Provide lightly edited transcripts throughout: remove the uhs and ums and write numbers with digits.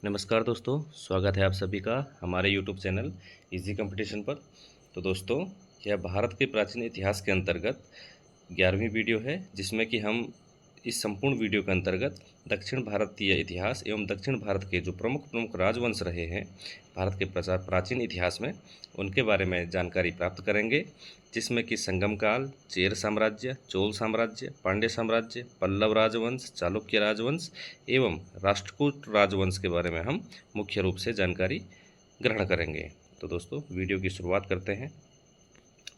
नमस्कार दोस्तों, स्वागत है आप सभी का हमारे यूट्यूब चैनल इजी कंपटीशन पर। तो दोस्तों, यह भारत के प्राचीन इतिहास के अंतर्गत 11वीं वीडियो है, जिसमें कि हम इस संपूर्ण वीडियो के अंतर्गत दक्षिण भारतीय इतिहास एवं दक्षिण भारत के जो प्रमुख प्रमुख राजवंश रहे हैं भारत के प्राचीन इतिहास में, उनके बारे में जानकारी प्राप्त करेंगे। जिसमें कि संगम काल, चेर साम्राज्य, चोल साम्राज्य, पांड्य साम्राज्य, पल्लव राजवंश, चालुक्य राजवंश एवं राष्ट्रकूट राजवंश के बारे में हम मुख्य रूप से जानकारी ग्रहण करेंगे। तो दोस्तों, वीडियो की शुरुआत करते हैं।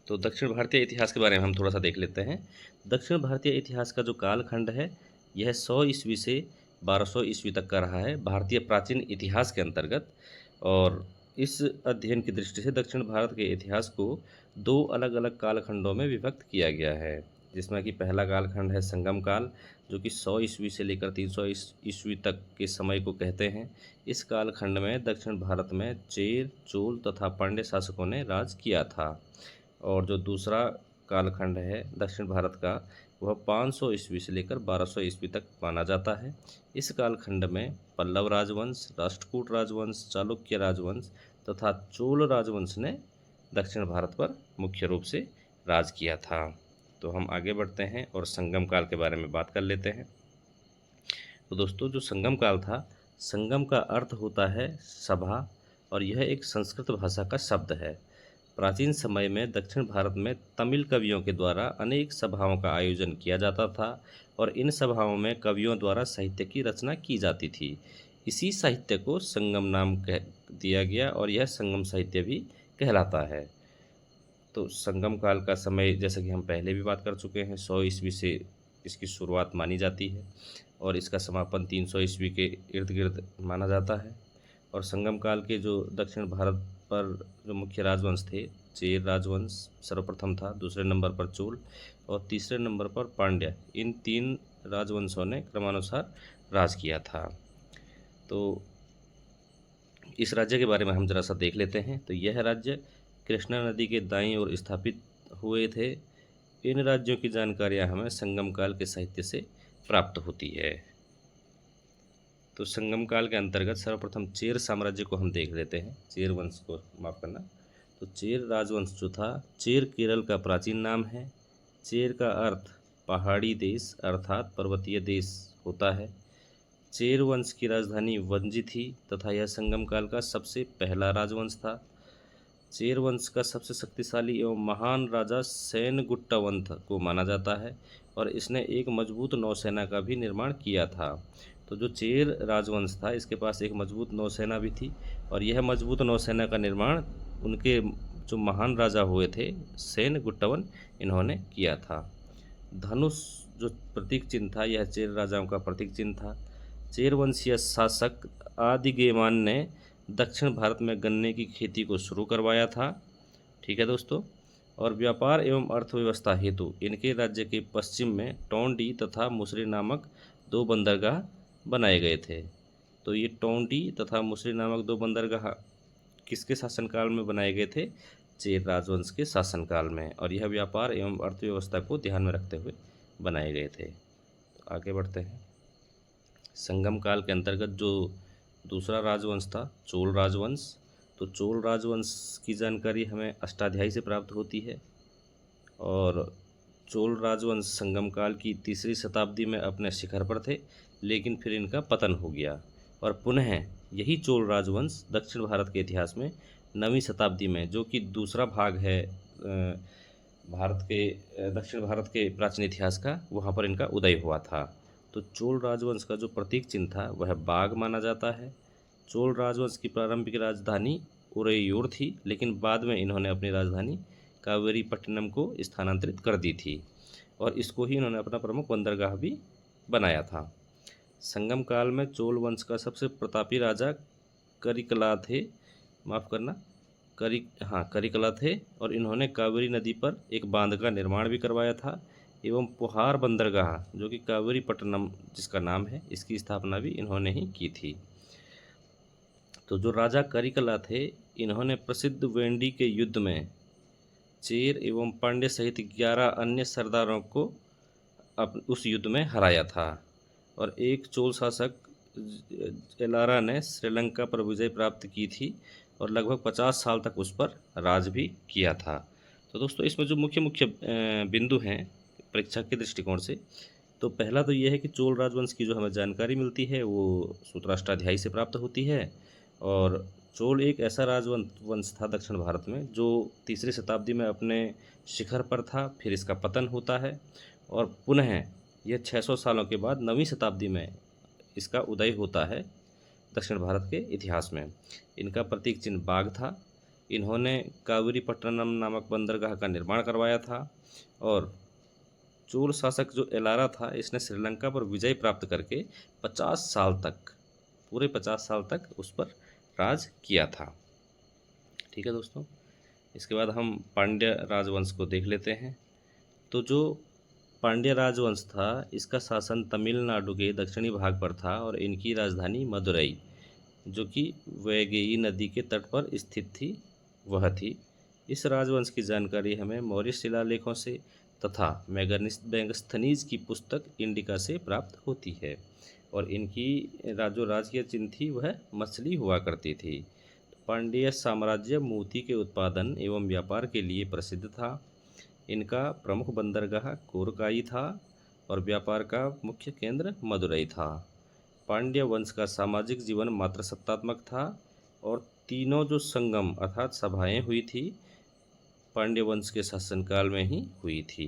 तो दक्षिण भारतीय इतिहास के बारे में हम थोड़ा सा देख लेते हैं। दक्षिण भारतीय इतिहास का जो कालखंड है, यह 100 ईस्वी से 1200 ईस्वी तक का रहा है भारतीय प्राचीन इतिहास के अंतर्गत। और इस अध्ययन की दृष्टि से दक्षिण भारत के इतिहास को दो अलग अलग कालखंडों में विभक्त किया गया है। जिसमें कि पहला कालखंड है संगम काल, जो कि 100 ईस्वी से लेकर 300 ईस्वी तक के समय को कहते हैं। इस कालखंड में दक्षिण भारत में चेर, चोल तथा पांड्य शासकों ने राज किया था। और जो दूसरा कालखंड है दक्षिण भारत का, वह 500 ईस्वी से लेकर 1200 ईस्वी तक माना जाता है। इस कालखंड में पल्लव राजवंश, राष्ट्रकूट राजवंश, चालुक्य राजवंश तथा चोल राजवंश ने दक्षिण भारत पर मुख्य रूप से राज किया था। तो हम आगे बढ़ते हैं और संगम काल के बारे में बात कर लेते हैं। तो दोस्तों, जो संगम काल था, संगम का अर्थ होता है सभा, और यह एक संस्कृत भाषा का शब्द है। प्राचीन समय में दक्षिण भारत में तमिल कवियों के द्वारा अनेक सभाओं का आयोजन किया जाता था, और इन सभाओं में कवियों द्वारा साहित्य की रचना की जाती थी। इसी साहित्य को संगम नाम कह दिया गया, और यह संगम साहित्य भी कहलाता है। तो संगम काल का समय, जैसा कि हम पहले भी बात कर चुके हैं, 100 ईस्वी से इसकी शुरुआत मानी जाती है, और इसका समापन 300 ईस्वी के इर्द गिर्द माना जाता है। और संगम काल के जो दक्षिण भारत पर जो मुख्य राजवंश थे, चेर राजवंश सर्वप्रथम था, दूसरे नंबर पर चोल और तीसरे नंबर पर पांड्य। इन तीन राजवंशों ने क्रमानुसार राज किया था। तो इस राज्य के बारे में हम जरा सा देख लेते हैं। तो यह राज्य कृष्णा नदी के दाईं ओर स्थापित हुए थे। इन राज्यों की जानकारियां हमें संगम काल के साहित्य से प्राप्त होती है। तो संगम काल के अंतर्गत सर्वप्रथम चेर साम्राज्य को हम देख लेते हैं, चेर वंश को, माफ करना। तो चेर राजवंश जो था, चेर केरल का प्राचीन नाम है। चेर का अर्थ पहाड़ी देश अर्थात पर्वतीय देश होता है। चेर वंश की राजधानी वंजी थी तथा यह संगम काल का सबसे पहला राजवंश था। चेर वंश का सबसे शक्तिशाली एवं महान राजा सेनगुट्टावंत को माना जाता है, और इसने एक मजबूत नौसेना का भी निर्माण किया था। तो जो चेर राजवंश था, इसके पास एक मजबूत नौसेना भी थी, और यह मजबूत नौसेना का निर्माण उनके जो महान राजा हुए थे सेनगुट्टावन, इन्होंने किया था। धनुष जो प्रतीक चिन्ह था, यह चेर राजाओं का प्रतीक चिन्ह था। चेर वंशीय शासक आदिगेमान ने दक्षिण भारत में गन्ने की खेती को शुरू करवाया था। ठीक है दोस्तों। और व्यापार एवं अर्थव्यवस्था हेतु इनके राज्य के पश्चिम में टोंडी तथा मुसरी नामक दो बंदरगाह बनाए गए थे। तो ये टोंडी तथा मुसरी नामक दो बंदरगाह किसके शासनकाल में बनाए गए थे? चेर राजवंश के शासनकाल में, और यह व्यापार एवं अर्थव्यवस्था को ध्यान में रखते हुए बनाए गए थे। तो आगे बढ़ते हैं। संगम काल के अंतर्गत जो दूसरा राजवंश था, चोल राजवंश। तो चोल राजवंश की जानकारी हमें अष्टाध्यायी से प्राप्त होती है, और चोल राजवंश संगम काल की तीसरी शताब्दी में अपने शिखर पर थे, लेकिन फिर इनका पतन हो गया, और पुनः यही चोल राजवंश दक्षिण भारत के इतिहास में 9वीं शताब्दी में, जो कि दूसरा भाग है भारत के दक्षिण भारत के प्राचीन इतिहास का, वहाँ पर इनका उदय हुआ था। तो चोल राजवंश का जो प्रतीक चिन्ह था, वह बाघ माना जाता है। चोल राजवंश की प्रारंभिक राजधानी उरैयूर थी, लेकिन बाद में इन्होंने अपनी राजधानी कावेरीपट्टनम को स्थानांतरित कर दी थी, और इसको ही इन्होंने अपना प्रमुख बंदरगाह भी बनाया था। संगम काल में चोल वंश का सबसे प्रतापी राजा करिकला थे, माफ करना करिकला थे, और इन्होंने कावेरी नदी पर एक बांध का निर्माण भी करवाया था, एवं पुहार बंदरगाह, जो कि कावेरीपट्टनम जिसका नाम है, इसकी स्थापना भी इन्होंने ही की थी। तो जो राजा करिकला थे, इन्होंने प्रसिद्ध वेंडी के युद्ध में चेर एवं पांड्य सहित 11 अन्य सरदारों को उस युद्ध में हराया था। और एक चोल शासक एलारा ने श्रीलंका पर विजय प्राप्त की थी और लगभग 50 साल तक उस पर राज भी किया था। तो दोस्तों इसमें जो मुख्य मुख्य बिंदु हैं परीक्षा के दृष्टिकोण से, तो पहला तो ये है कि चोल राजवंश की जो हमें जानकारी मिलती है वो सूत्राष्टाध्यायी से प्राप्त होती है। और चोल एक ऐसा राजवंश वंश था दक्षिण भारत में जो तीसरी शताब्दी में अपने शिखर पर था, फिर इसका पतन होता है और पुनः यह 600 सालों के बाद 9वीं शताब्दी में इसका उदय होता है दक्षिण भारत के इतिहास में। इनका प्रतीक चिन्ह बाघ था। इन्होंने कावेरीपट्टनम नामक बंदरगाह का निर्माण करवाया था और चोल शासक जो एलारा था इसने श्रीलंका पर विजय प्राप्त करके 50 साल तक, पूरे 50 साल तक उस पर राज किया था। ठीक है दोस्तों, इसके बाद हम पांड्य राजवंश को देख लेते हैं। तो जो पांड्य राजवंश था इसका शासन तमिलनाडु के दक्षिणी भाग पर था और इनकी राजधानी मदुरई, जो कि वैगई नदी के तट पर स्थित थी, वह थी। इस राजवंश की जानकारी हमें मौर्य शिलालेखों से तथा मेगास्थनीज की पुस्तक इंडिका से प्राप्त होती है। और इनकी जो राजकीय चिन्ह थी वह मछली हुआ करती थी। पांड्य साम्राज्य मोती के उत्पादन एवं व्यापार के लिए प्रसिद्ध था। इनका प्रमुख बंदरगाह कोरकाई था और व्यापार का मुख्य केंद्र मदुरई था। पांड्य वंश का सामाजिक जीवन मात्र सत्तात्मक था और तीनों जो संगम अर्थात सभाएं हुई थी पांड्य वंश के शासनकाल में ही हुई थी।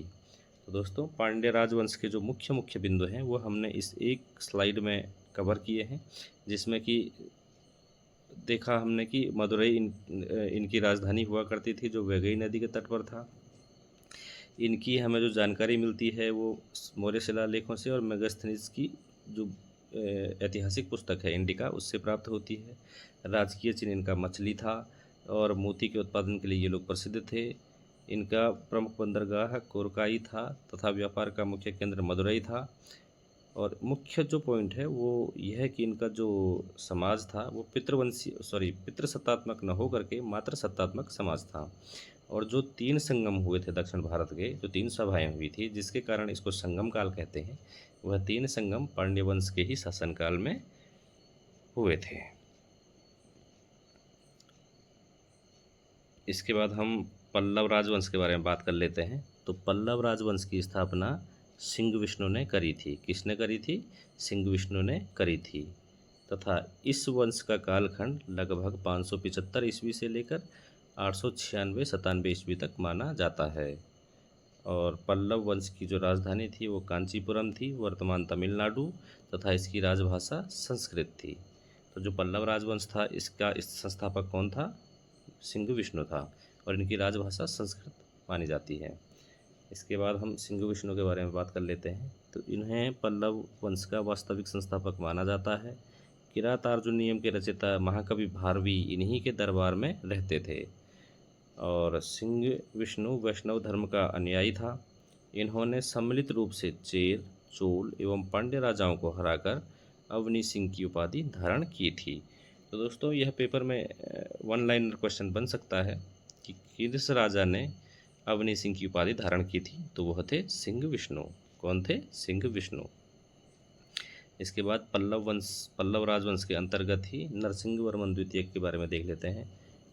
तो दोस्तों पांड्य राजवंश के जो मुख्य मुख्य बिंदु हैं वो हमने इस एक स्लाइड में कवर किए हैं, जिसमें कि देखा हमने कि मदुरई इनकी राजधानी हुआ करती थी जो वैगई नदी के तट पर था। इनकी हमें जो जानकारी मिलती है वो मौर्य शिलालेखों से और मेगास्थनीज की जो ऐतिहासिक पुस्तक है इंडिका उससे प्राप्त होती है। राजकीय चिन्ह इनका मछली था और मोती के उत्पादन के लिए ये लोग प्रसिद्ध थे। इनका प्रमुख बंदरगाह कोरकाई था तथा व्यापार का मुख्य केंद्र मदुरई था। और मुख्य जो पॉइंट है वो यह है कि इनका जो समाज था वो पितृसत्तात्मक न हो करके मात्र सत्तात्मक समाज था। और जो 3 संगम हुए थे दक्षिण भारत के, जो 3 सभाएं हुई थी जिसके कारण इसको संगम काल कहते हैं, वह 3 संगम पांड्य वंश के ही शासनकाल में हुए थे। इसके बाद हम पल्लव राजवंश के बारे में बात कर लेते हैं। तो पल्लव राजवंश की स्थापना सिंह विष्णु ने करी थी। किसने करी थी? सिंह विष्णु ने करी थी। तथा इस वंश का कालखंड लगभग 575 ईस्वी से लेकर 896-97 ईस्वी तक माना जाता है। और पल्लव वंश की जो राजधानी थी वो कांचीपुरम थी, वर्तमान तमिलनाडु, तथा इसकी राजभाषा संस्कृत थी। तो जो पल्लव राजवंश था इसका संस्थापक कौन था? सिंह विष्णु था और इनकी राजभाषा संस्कृत मानी जाती है। इसके बाद हम सिंह विष्णु के बारे में बात कर लेते हैं। तो इन्हें पल्लव वंश का वास्तविक संस्थापक माना जाता है। किरातार्जुनीयम के रचयिता महाकवि भारवी इन्हीं के दरबार में रहते थे। और सिंह विष्णु वैष्णव धर्म का अनुयायी था। इन्होंने सम्मिलित रूप से चेर, चोल एवं पांड्य राजाओं को हराकर अवनी सिंह की उपाधि धारण की थी। तो दोस्तों यह पेपर में 1 लाइनर क्वेश्चन बन सकता है कि किस राजा ने अवनी सिंह की उपाधि धारण की थी? तो वह थे सिंह विष्णु। कौन थे? सिंह विष्णु। इसके बाद पल्लव राजवंश के अंतर्गत ही नरसिंह वर्मन द्वितीय के बारे में देख लेते हैं।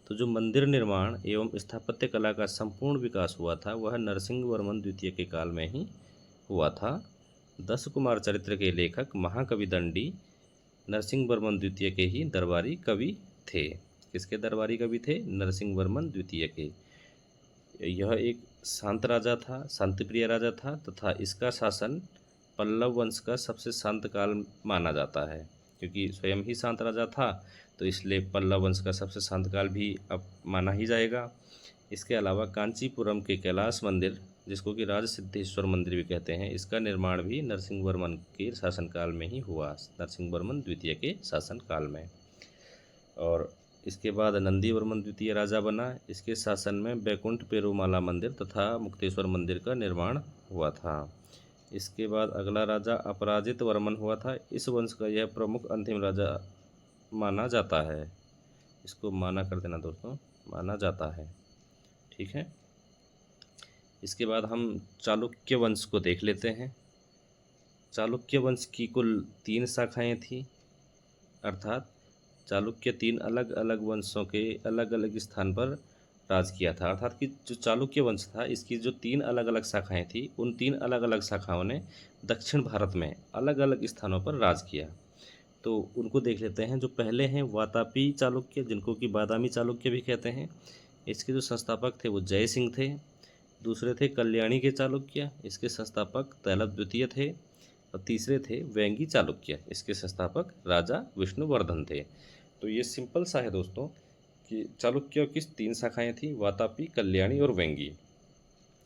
तो जो मंदिर निर्माण एवं स्थापत्य कला का संपूर्ण विकास हुआ था वह नरसिंह वर्मन द्वितीय के काल में ही हुआ था। 10 कुमार चरित्र के लेखक महाकवि दंडी नरसिंह वर्मन द्वितीय के ही दरबारी कवि थे। किसके दरबारी कवि थे? नरसिंह वर्मन द्वितीय के। यह एक शांत राजा था, शांतिप्रिय राजा था तथा इसका शासन पल्लव वंश का सबसे शांत काल माना जाता है। क्योंकि स्वयं ही शांत राजा था तो इसलिए पल्लव वंश का सबसे शांत काल भी अब माना ही जाएगा। इसके अलावा कांचीपुरम के कैलाश मंदिर, जिसको कि राज सिद्धेश्वर मंदिर भी कहते हैं, इसका निर्माण भी नरसिंह वर्मन के शासनकाल में ही हुआ, नरसिंह वर्मन द्वितीय के शासनकाल में। और इसके बाद नंदी वर्मन द्वितीय राजा बना। इसके शासन में बैकुंठ पेरुमाला मंदिर तथा मुक्तेश्वर मंदिर का निर्माण हुआ था। इसके बाद अगला राजा अपराजित वर्मन हुआ था। इस वंश का यह प्रमुख अंतिम राजा माना जाता है। इसको माना कर देना दोस्तों, माना जाता है। ठीक है। इसके बाद हम चालुक्य वंश को देख लेते हैं। चालुक्य वंश की कुल 3 शाखाएं थी। अर्थात चालुक्य 3 अलग अलग वंशों के अलग अलग स्थान पर राज किया था। अर्थात कि जो चालुक्य वंश था, इसकी जो 3 अलग अलग शाखाएं थी, उन 3 अलग अलग शाखाओं ने दक्षिण भारत में अलग अलग स्थानों पर राज किया। तो उनको देख लेते हैं। जो पहले हैं वातापी चालुक्य, जिनको कि बादामी चालुक्य भी कहते हैं। इसके जो संस्थापक थे वो जय सिंह थे। दूसरे थे कल्याणी के चालुक्य, इसके संस्थापक तैलप द्वितीय थे। और तीसरे थे वेंगी चालुक्य, इसके संस्थापक राजा विष्णुवर्धन थे। तो ये सिंपल सा है दोस्तों कि चालुक्यों की 3 शाखाएं थी, वातापी, कल्याणी और वेंगी।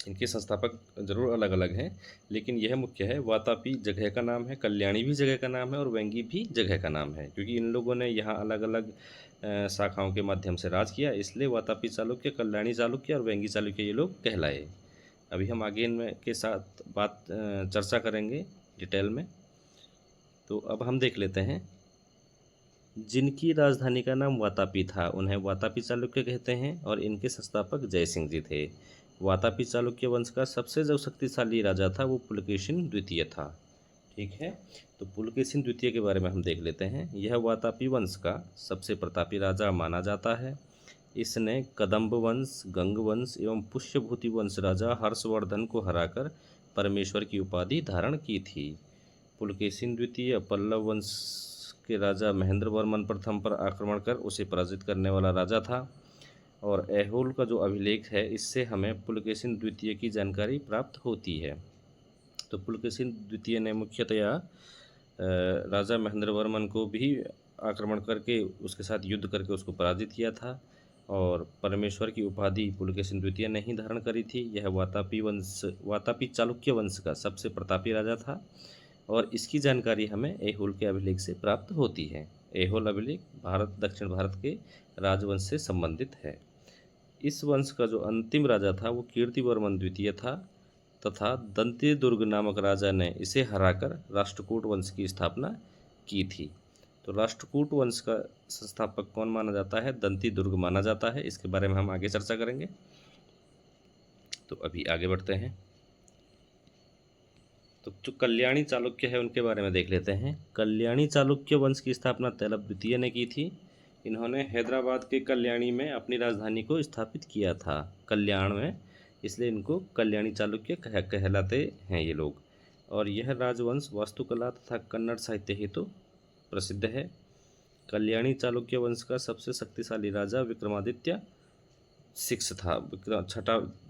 इनके संस्थापक जरूर अलग अलग हैं, लेकिन यह मुख्य है। वातापी जगह का नाम है, कल्याणी भी जगह का नाम है और वेंगी भी जगह का नाम है, क्योंकि इन लोगों ने यहाँ अलग अलग शाखाओं के माध्यम से राज किया, इसलिए वातापी चालुक्य, कल्याणी चालुक्य और वेंगी चालुक्य ये लोग कहलाए। अभी हम आगे इनमें के साथ चर्चा करेंगे डिटेल में। तो अब हम देख लेते हैं। जिनकी राजधानी का नाम वातापी था उन्हें वातापी चालुक्य कहते हैं और इनके संस्थापक जयसिंह जी थे। वातापी चालुक्य वंश का सबसे जो शक्तिशाली राजा था वो पुलकेशिन द्वितीय था। ठीक है, तो पुलकेशिन द्वितीय के बारे में हम देख लेते हैं। यह वातापी वंश का सबसे प्रतापी राजा माना जाता है। इसने कदम्ब वंश, गंग वंश एवं पुष्यभूति वंश राजा हर्षवर्धन को हराकर परमेश्वर की उपाधि धारण की थी। पुलकेशिन द्वितीय पल्लव वंश के राजा महेंद्र वर्मन प्रथम पर आक्रमण कर उसे पराजित करने वाला राजा था। और ऐहोल का जो अभिलेख है, इससे हमें पुलकेशिन द्वितीय की जानकारी प्राप्त होती है। तो पुलकेशिन द्वितीय ने मुख्यतया राजा महेंद्र वर्मन को भी आक्रमण करके उसके साथ युद्ध करके उसको पराजित किया था और परमेश्वर की उपाधि पुलकेशिन द्वितीय ने ही धारण करी थी। यह वातापी चालुक्य वंश का सबसे प्रतापी राजा था और इसकी जानकारी हमें ऐहोल के अभिलेख से प्राप्त होती है। ऐहोल अभिलेख दक्षिण भारत के राजवंश से संबंधित है। इस वंश का जो अंतिम राजा था वो कीर्तिवर्मन द्वितीय था तथा दंती दुर्ग नामक राजा ने इसे हराकर राष्ट्रकूट वंश की स्थापना की थी। तो राष्ट्रकूट वंश का संस्थापक कौन माना जाता है? दंती दुर्ग माना जाता है। इसके बारे में हम आगे चर्चा करेंगे। तो अभी आगे बढ़ते हैं। तो जो कल्याणी चालुक्य है उनके बारे में देख लेते हैं। कल्याणी चालुक्य वंश की स्थापना तैलप द्वितीय ने की थी। इन्होंने हैदराबाद के कल्याणी में अपनी राजधानी को स्थापित किया था, कल्याण में, इसलिए इनको कल्याणी चालुक्य कहलाते हैं ये लोग। और यह राजवंश वास्तुकला तथा कन्नड़ साहित्य हेतु प्रसिद्ध है। कल्याणी चालुक्य वंश का सबसे शक्तिशाली राजा विक्रमादित्य सिक्स था।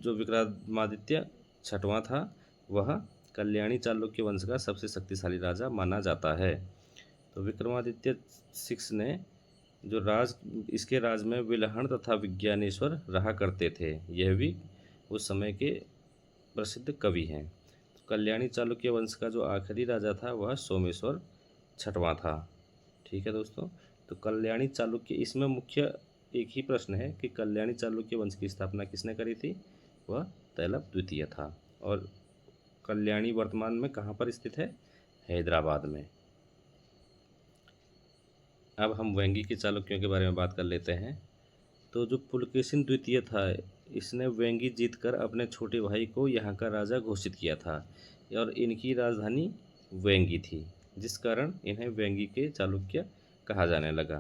विक्रमादित्य छठवां था, वह कल्याणी चालुक्य वंश का सबसे शक्तिशाली राजा माना जाता है। तो विक्रमादित्य सिक्स ने इसके राज में विलहण तथा विज्ञानेश्वर रहा करते थे। यह भी उस समय के प्रसिद्ध कवि हैं। तो कल्याणी चालुक्य वंश का जो आखिरी राजा था वह सोमेश्वर छठवां था। ठीक है दोस्तों, तो कल्याणी चालुक्य, इसमें मुख्य एक ही प्रश्न है कि कल्याणी चालुक्य वंश की स्थापना किसने करी थी? वह तैलप द्वितीय था। और कल्याणी वर्तमान में कहाँ पर स्थित है? हैदराबाद में। अब हम वेंगी के चालुक्यों के बारे में बात कर लेते हैं। तो जो पुलकेशिन द्वितीय था, इसने वेंगी जीतकर अपने छोटे भाई को यहाँ का राजा घोषित किया था और इनकी राजधानी वेंगी थी, जिस कारण इन्हें वेंगी के चालुक्य कहा जाने लगा।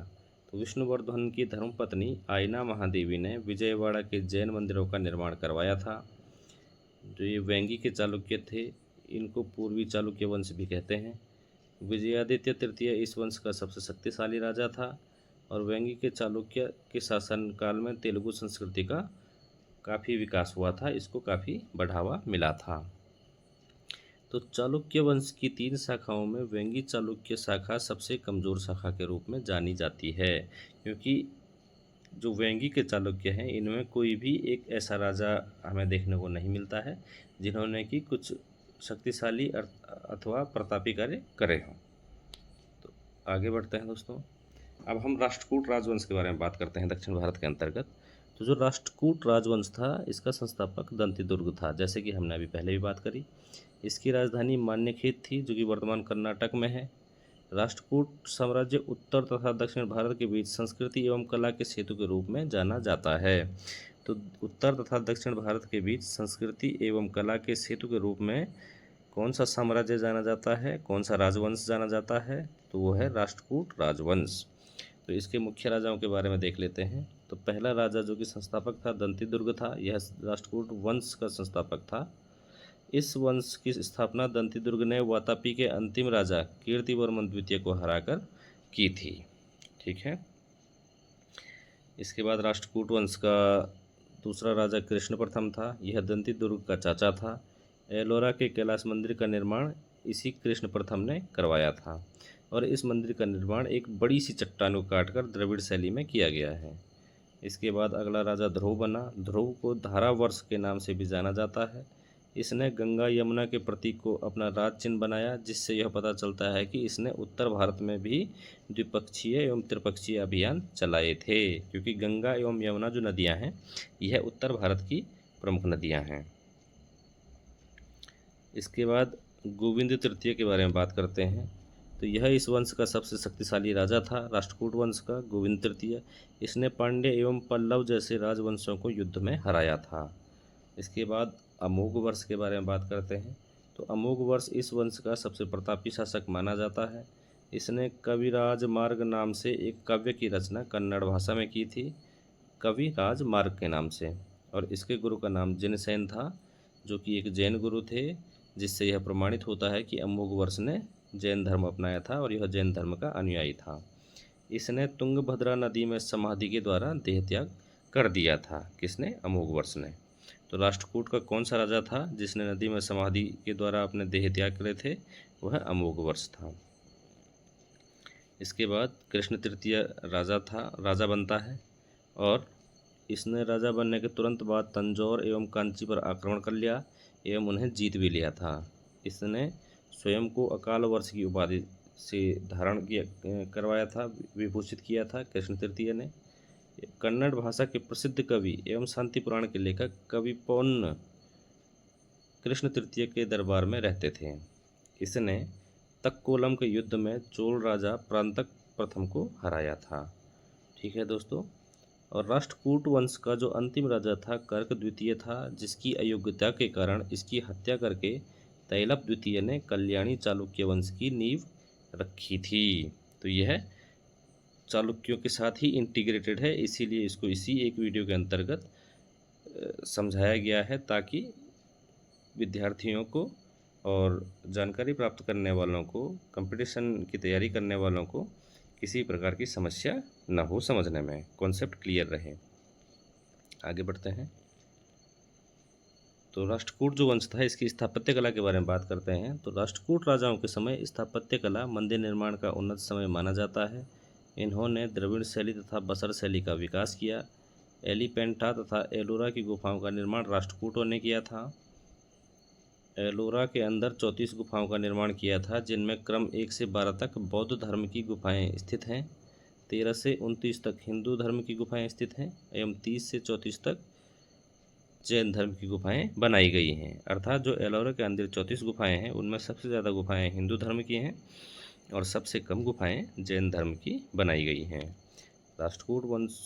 तो विष्णुवर्धन की धर्मपत्नी आयना महादेवी ने विजयवाड़ा के जैन मंदिरों का निर्माण करवाया था। जो ये वेंगी के चालुक्य थे, इनको पूर्वी चालुक्य वंश भी कहते हैं। विजयादित्य तृतीय इस वंश का सबसे शक्तिशाली राजा था और वेंगी के चालुक्य के शासनकाल में तेलुगु संस्कृति का काफ़ी विकास हुआ था, इसको काफ़ी बढ़ावा मिला था। तो चालुक्य वंश की 3 शाखाओं में वेंगी चालुक्य शाखा सबसे कमज़ोर शाखा के रूप में जानी जाती है, क्योंकि जो वेंगी के चालुक्य हैं इनमें कोई भी एक ऐसा राजा हमें देखने को नहीं मिलता है जिन्होंने कि कुछ शक्तिशाली अथवा प्रतापी कार्य करे हों। तो आगे बढ़ते हैं दोस्तों। अब हम राष्ट्रकूट राजवंश के बारे में बात करते हैं दक्षिण भारत के अंतर्गत। तो जो राष्ट्रकूट राजवंश था, इसका संस्थापक दंती दुर्ग था, जैसे कि हमने अभी पहले भी बात करी। इसकी राजधानी मान्यखेत थी, जो कि वर्तमान कर्नाटक में है। राष्ट्रकूट साम्राज्य उत्तर तथा दक्षिण भारत के बीच संस्कृति एवं कला के सेतु के रूप में जाना जाता है। तो उत्तर तथा दक्षिण भारत के बीच संस्कृति एवं कला के सेतु के रूप में कौन सा साम्राज्य जाना जाता है, कौन सा राजवंश जाना जाता है? तो तो वो है राष्ट्रकूट राजवंश। तो इसके मुख्य राजाओं के बारे में देख लेते हैं। तो पहला राजा जो कि संस्थापक था दंतीदुर्ग था, यह राष्ट्रकूट वंश का संस्थापक था। इस वंश की स्थापना दंतीदुर्ग ने वातापी के अंतिम राजा कीर्तिवर्मन द्वितीय को हराकर की थी। ठीक है। इसके बाद राष्ट्रकूट वंश का दूसरा राजा कृष्ण प्रथम था। यह दंतीदुर्ग का चाचा था। एलोरा के कैलाश मंदिर का निर्माण इसी कृष्ण प्रथम ने करवाया था और इस मंदिर का निर्माण एक बड़ी सी चट्टान को काटकर द्रविड़ शैली में किया गया है। इसके बाद अगला राजा ध्रुव बना। ध्रुव को धारावर्ष के नाम से भी जाना जाता है। इसने गंगा यमुना के प्रतीक को अपना राज चिन्ह बनाया, जिससे यह पता चलता है कि इसने उत्तर भारत में भी द्विपक्षीय एवं त्रिपक्षीय अभियान चलाए थे, क्योंकि गंगा एवं यमुना जो नदियां हैं यह उत्तर भारत की प्रमुख नदियां हैं। इसके बाद गोविंद तृतीय के बारे में बात करते हैं। तो यह इस वंश का सबसे शक्तिशाली राजा था, राष्ट्रकूट वंश का गोविंद तृतीय। इसने पांड्य एवं पल्लव जैसे राजवंशों को युद्ध में हराया था। इसके बाद अमोघ वर्ष के बारे में बात करते हैं। तो अमोघ वर्ष इस वंश का सबसे प्रतापी शासक माना जाता है। इसने कविराज मार्ग नाम से एक काव्य की रचना कन्नड़ भाषा में की थी, कविराज मार्ग के नाम से, और इसके गुरु का नाम जिनसेन था, जो कि एक जैन गुरु थे, जिससे यह प्रमाणित होता है कि अमोघ वर्ष ने जैन धर्म अपनाया था और यह जैन धर्म का अनुयायी था। इसने तुंगभद्रा नदी में समाधि के द्वारा देह त्याग कर दिया था। किसने? अमोघ वर्ष ने। तो राष्ट्रकूट का कौन सा राजा था जिसने नदी में समाधि के द्वारा अपने देह त्याग करे थे? वह अमोघ वर्ष था। इसके बाद कृष्ण तृतीय राजा बनता है और इसने राजा बनने के तुरंत बाद तंजौर एवं कांची पर आक्रमण कर लिया एवं उन्हें जीत भी लिया था। इसने स्वयं को अकाल वर्ष की उपाधि से धारण करवाया था, विभूषित किया था कृष्ण तृतीय ने। कन्नड़ भाषा के प्रसिद्ध कवि एवं शांति पुराण के लेखक कवि पौन्न कृष्ण तृतीय के दरबार में रहते थे। इसने तक्कोलम के युद्ध में चोल राजा प्रांतक प्रथम को हराया था। ठीक है दोस्तों। और राष्ट्रकूट वंश का जो अंतिम राजा था कर्क द्वितीय था, जिसकी अयोग्यता के कारण इसकी हत्या करके तैलप द्वितीय ने कल्याणी चालुक्य वंश की नींव रखी थी। तो यह चालुक्यों के साथ ही इंटीग्रेटेड है, इसीलिए इसको इसी एक वीडियो के अंतर्गत समझाया गया है, ताकि विद्यार्थियों को और जानकारी प्राप्त करने वालों को, कंपटीशन की तैयारी करने वालों को किसी प्रकार की समस्या न हो, समझने में कॉन्सेप्ट क्लियर रहे। आगे बढ़ते हैं। तो राष्ट्रकूट जो वंश था इसकी स्थापत्य कला के बारे में बात करते हैं। तो राष्ट्रकूट राजाओं के समय स्थापत्य कला मंदिर निर्माण का उन्नत समय माना जाता है। इन्होंने द्रविड़ शैली तथा बसर शैली का विकास किया। एलिफेंटा तथा एलोरा की गुफाओं का निर्माण राष्ट्रकूटों ने किया था। एलोरा के अंदर 34 गुफाओं का निर्माण किया था, जिनमें क्रम 1 से 12 तक बौद्ध धर्म की गुफाएं स्थित हैं, 13 से 29 तक हिंदू धर्म की गुफाएं स्थित हैं एवं 30 से 34 तक जैन धर्म की गुफाएं बनाई गई हैं। अर्थात जो एलोरा के अंदर 34 गुफाएं हैं उनमें सबसे ज़्यादा गुफाएं हिंदू धर्म की हैं और सबसे कम गुफाएं जैन धर्म की बनाई गई हैं। राष्ट्रकूट वंश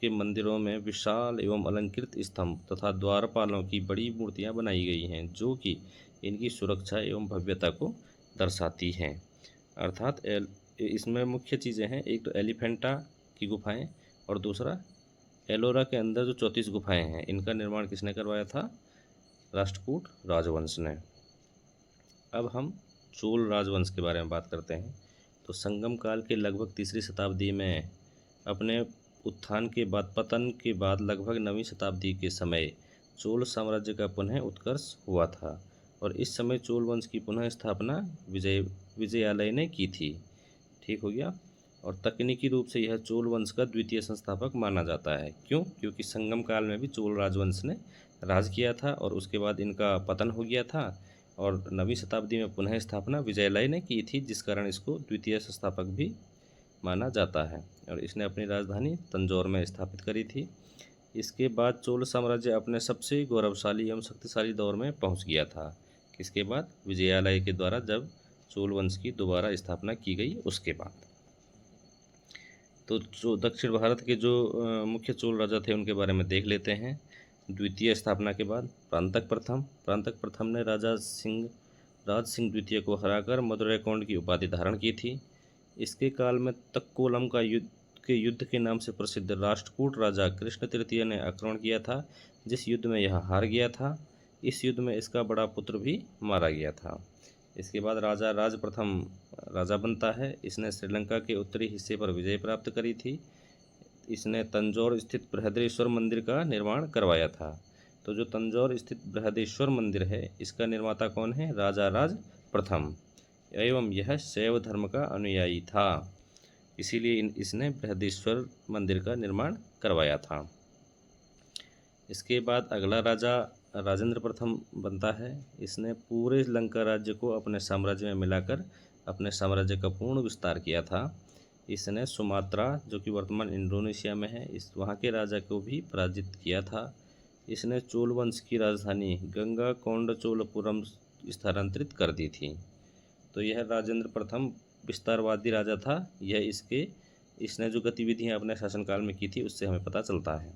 के मंदिरों में विशाल एवं अलंकृत स्तंभ तथा द्वारपालों की बड़ी मूर्तियां बनाई गई हैं, जो कि इनकी सुरक्षा एवं भव्यता को दर्शाती हैं। अर्थात इसमें मुख्य चीज़ें हैं, एक तो एलिफेंटा की गुफाएं और दूसरा एलोरा के अंदर जो 34 गुफाएं हैं, इनका निर्माण किसने करवाया था? राष्ट्रकूट राजवंश ने। अब हम चोल राजवंश के बारे में बात करते हैं। तो संगम काल के लगभग 3री शताब्दी में अपने उत्थान के बाद, पतन के बाद लगभग 9वीं शताब्दी के समय चोल साम्राज्य का पुनः उत्कर्ष हुआ था और इस समय चोल वंश की पुनः स्थापना विजयालय ने की थी। ठीक हो गया। और तकनीकी रूप से यह चोल वंश का द्वितीय संस्थापक माना जाता है। क्यों? क्योंकि संगम काल में भी चोल राजवंश ने राज किया था और उसके बाद इनका पतन हो गया था और 9वीं शताब्दी में पुनः स्थापना विजयालय ने की थी, जिस कारण इसको द्वितीय संस्थापक भी माना जाता है और इसने अपनी राजधानी तंजौर में स्थापित करी थी। इसके बाद चोल साम्राज्य अपने सबसे गौरवशाली एवं शक्तिशाली दौर में पहुंच गया था। इसके बाद विजयालय के द्वारा जब चोल वंश की दोबारा स्थापना की गई उसके बाद। तो जो दक्षिण भारत के जो मुख्य चोल राजा थे उनके बारे में देख लेते हैं। द्वितीय स्थापना के बाद प्रांतक प्रथम ने राज सिंह द्वितीय को हराकर मदुरै कोंड की उपाधि धारण की थी। इसके काल में तक्कोलम के युद्ध के नाम से प्रसिद्ध राष्ट्रकूट राजा कृष्ण तृतीय ने आक्रमण किया था, जिस युद्ध में यह हार गया था। इस युद्ध में इसका बड़ा पुत्र भी मारा गया था। इसके बाद राजा राज प्रथम राजा बनता है। इसने श्रीलंका के उत्तरी हिस्से पर विजय प्राप्त करी थी। इसने तंजौर स्थित बृहदेश्वर मंदिर का निर्माण करवाया था। तो जो तंजौर स्थित बृहदेश्वर मंदिर है, इसका निर्माता कौन है? राजा राज प्रथम, एवं यह शैव धर्म का अनुयायी था, इसीलिए इसने बृहदेश्वर मंदिर का निर्माण करवाया था। इसके बाद अगला राजा राजेंद्र प्रथम बनता है। इसने पूरे लंका राज्य को अपने साम्राज्य में मिलाकर अपने साम्राज्य का पूर्ण विस्तार किया था। इसने सुमात्रा, जो कि वर्तमान इंडोनेशिया में है, वहाँ के राजा को भी पराजित किया था। इसने चोल वंश की राजधानी गंगा कोंडचोलपुरम स्थानांतरित कर दी थी। तो यह राजेंद्र प्रथम विस्तारवादी राजा था। इसने जो गतिविधियाँ अपने शासनकाल में की थी, उससे हमें पता चलता है।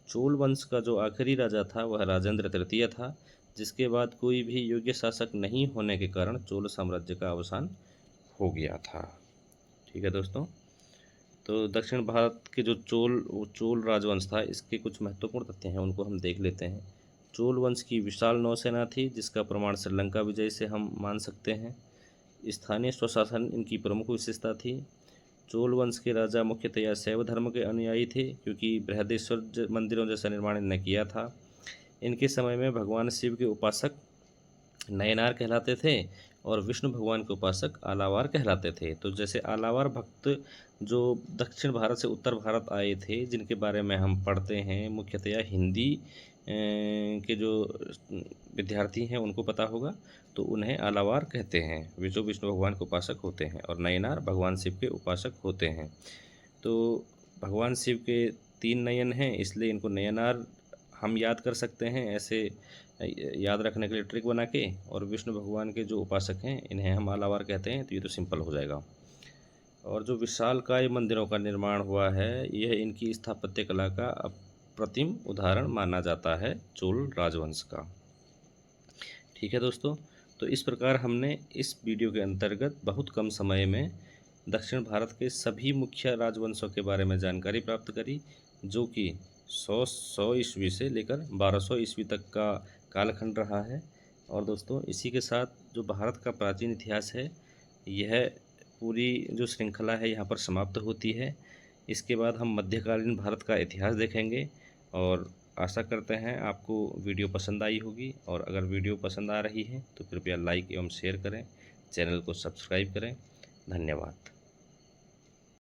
चोल वंश का जो आखिरी राजा था वह राजेंद्र तृतीय था, जिसके बाद कोई भी योग्य शासक नहीं होने के कारण चोल साम्राज्य का अवसान हो गया था। ठीक है दोस्तों, तो दक्षिण भारत के जो चोल राजवंश था, इसके कुछ महत्वपूर्ण तथ्य हैं, उनको हम देख लेते हैं। चोल वंश की विशाल नौसेना थी, जिसका प्रमाण श्रीलंका विजय से हम मान सकते हैं। स्थानीय स्वशासन इनकी प्रमुख विशेषता थी। चोल वंश के राजा मुख्यतया शैव धर्म के अनुयायी थे, क्योंकि बृहदेश्वर मंदिरों जैसा निर्माण इन्होंने किया था। इनके समय में भगवान शिव के उपासक नयनार कहलाते थे और विष्णु भगवान के उपासक आलावार कहलाते थे। तो जैसे आलावार भक्त जो दक्षिण भारत से उत्तर भारत आए थे, जिनके बारे में हम पढ़ते हैं, मुख्यतया हिंदी के जो विद्यार्थी हैं उनको पता होगा, तो उन्हें आलावार कहते हैं, वे जो विष्णु भगवान के उपासक होते हैं, और नयनार भगवान शिव के उपासक होते हैं। तो भगवान शिव के 3 नयन हैं, इसलिए इनको नयनार हम याद कर सकते हैं ऐसे याद रखने के लिए ट्रिक बना के। और विष्णु भगवान के जो उपासक हैं, इन्हें हम आलावार कहते हैं। तो ये तो सिंपल हो जाएगा। और जो विशालकाय मंदिरों का निर्माण हुआ है, यह इनकी स्थापत्य कला का अप्रतिम उदाहरण माना जाता है चोल राजवंश का। ठीक है दोस्तों, तो इस प्रकार हमने इस वीडियो के अंतर्गत बहुत कम समय में दक्षिण भारत के सभी मुख्य राजवंशों के बारे में जानकारी प्राप्त करी, जो कि 100 ईस्वी से लेकर 1200 ईस्वी तक का कालखंड रहा है। और दोस्तों, इसी के साथ जो भारत का प्राचीन इतिहास है, यह पूरी जो श्रृंखला है यहाँ पर समाप्त होती है। इसके बाद हम मध्यकालीन भारत का इतिहास देखेंगे। और आशा करते हैं आपको वीडियो पसंद आई होगी। और अगर वीडियो पसंद आ रही है तो कृपया लाइक एवं शेयर करें, चैनल को सब्सक्राइब करें। धन्यवाद।